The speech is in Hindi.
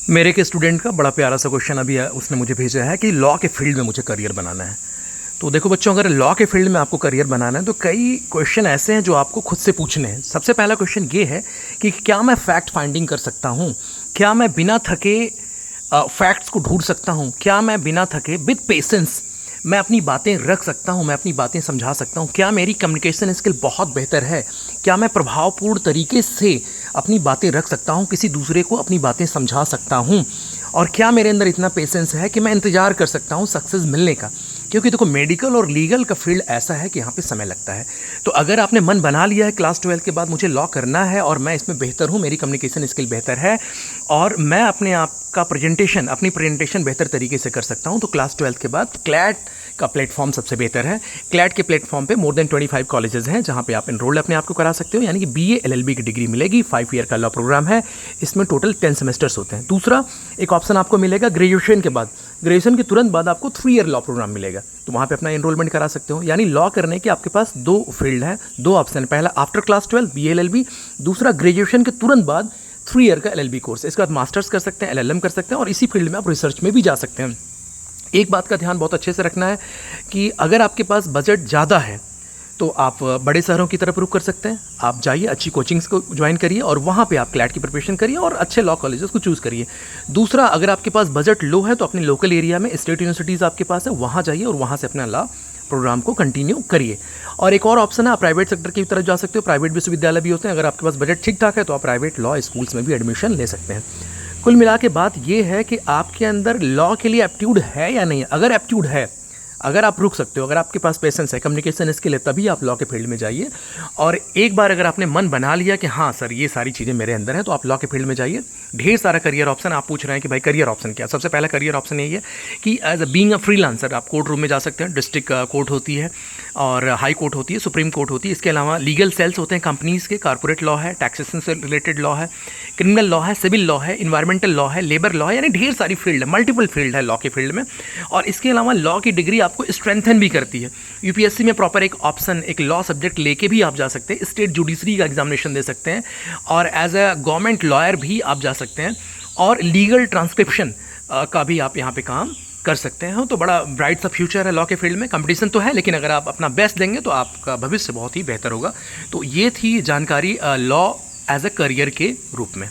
मेरे एक स्टूडेंट का बड़ा प्यारा सा क्वेश्चन अभी उसने मुझे भेजा है कि लॉ के फील्ड में मुझे करियर बनाना है। तो देखो बच्चों, अगर लॉ के फील्ड में आपको करियर बनाना है तो कई क्वेश्चन ऐसे हैं जो आपको खुद से पूछने हैं। सबसे पहला क्वेश्चन ये है कि क्या मैं फैक्ट फाइंडिंग कर सकता हूँ? क्या मैं बिना थके फैक्ट्स को ढूंढ सकता हूँ? क्या मैं बिना थके विद पेशेंस मैं अपनी बातें रख सकता हूँ, मैं अपनी बातें समझा सकता हूँ? क्या मेरी कम्युनिकेशन स्किल बहुत बेहतर है? क्या मैं प्रभावपूर्ण तरीके से अपनी बातें रख सकता हूँ, किसी दूसरे को अपनी बातें समझा सकता हूँ? और क्या मेरे अंदर इतना पेशेंस है कि मैं इंतज़ार कर सकता हूँ सक्सेस मिलने का? क्योंकि देखो, मेडिकल और लीगल का फील्ड ऐसा है कि यहाँ पे समय लगता है। तो अगर आपने मन बना लिया है क्लास 12 के बाद मुझे लॉ करना है और मैं इसमें बेहतर हूँ, मेरी कम्युनिकेशन स्किल बेहतर है और मैं अपने आप का अपनी प्रेजेंटेशन बेहतर तरीके से कर सकता हूँ, तो क्लास 12 के बाद क्लैट का प्लेटफॉर्म सबसे बेहतर है। क्लैट के प्लेटफॉर्म पे मोर देन 25 कॉलेजेस हैं जहाँ पे आप एनरोल अपने आप को करा सकते हो, यानी कि BA LLB की डिग्री मिलेगी। 5 ईयर का लॉ प्रोग्राम है, इसमें टोटल 10 सेमेस्टर्स होते हैं। दूसरा एक ऑप्शन आपको मिलेगा ग्रेजुएशन के बाद, ग्रेजुएशन के तुरंत बाद आपको 3 ईयर लॉ प्रोग्राम मिलेगा, तो वहाँ पे अपना एनरोलमेंट करा सकते हो। यानी लॉ करने के आपके पास 2 फील्ड है, 2 ऑप्शन है। पहला आफ्टर क्लास 12 BA LLB, दूसरा ग्रेजुएशन के तुरंत बाद 3 ईयर का LLB कोर्स। इसके बाद मास्टर्स कर सकते हैं, LLM कर सकते हैं और इसी फील्ड में आप रिसर्च में भी जा सकते हैं। एक बात का ध्यान बहुत अच्छे से रखना है कि अगर आपके पास बजट ज़्यादा है तो आप बड़े शहरों की तरफ रुख कर सकते हैं। आप जाइए, अच्छी कोचिंग्स को ज्वाइन करिए और वहाँ पे आप क्लैट की प्रिपरेशन करिए और अच्छे लॉ कॉलेजेस को चूज़ करिए। दूसरा, अगर आपके पास बजट लो है तो अपने लोकल एरिया में स्टेट यूनिवर्सिटीज़ आपके पास है, वहाँ जाइए और वहाँ से अपना लॉ प्रोग्राम को कंटिन्यू करिए। और एक और ऑप्शन है, आप प्राइवेट सेक्टर की तरफ जा सकते हो। प्राइवेट विश्वविद्यालय भी होते हैं, अगर आपके पास बजट ठीक ठाक है तो आप प्राइवेट लॉ स्कूल्स में भी एडमिशन ले सकते हैं। कुल मिला के बात ये है कि आपके अंदर लॉ के लिए एप्टीट्यूड है या नहीं है। अगर एप्टीट्यूड है, अगर आप रुक सकते हो, अगर आपके पास पेशेंस है, कम्युनिकेशन स्किल है, तभी आप लॉ के फील्ड में जाइए। और एक बार अगर आपने मन बना लिया कि हाँ सर ये सारी चीज़ें मेरे अंदर हैं, तो आप लॉ के फील्ड में जाइए। ढेर सारा करियर ऑप्शन। आप पूछ रहे हैं कि भाई करियर ऑप्शन क्या? सबसे पहला करियर ऑप्शन यही है कि as a being a freelancer आप कोर्ट रूम में जा सकते हैं। डिस्ट्रिक्ट कोर्ट होती है और हाई कोर्ट होती है, सुप्रीम कोर्ट होती है। इसके अलावा लीगल सेल्स होते हैं कंपनीज़ के, कॉर्पोरेट लॉ है, टैक्सेशन से रिलेटेड लॉ है, क्रिमिनल लॉ है, सिविल लॉ है, इन्वायरमेंटल लॉ है, लेबर लॉ है, यानी ढेर सारी फील्ड है, मल्टीपल फील्ड है लॉ के फील्ड में। और इसके अलावा लॉ की डिग्री आपको स्ट्रेंथन भी करती है। UPSC में प्रॉपर एक ऑप्शन, एक लॉ सब्जेक्ट लेके भी आप जा सकते हैं, स्टेट जुडिशरी का एग्जामिनेशन दे सकते हैं और एज अ गवर्नमेंट लॉयर भी आप जा सकते हैं और लीगल ट्रांसक्रिप्शन का भी आप यहाँ पे काम कर सकते हैं। तो बड़ा ब्राइट सा फ्यूचर है लॉ के फील्ड में। कंपटीशन तो है, लेकिन अगर आप अपना बेस्ट देंगे तो आपका भविष्य बहुत ही बेहतर होगा। तो ये थी जानकारी लॉ एज अ करियर के रूप में।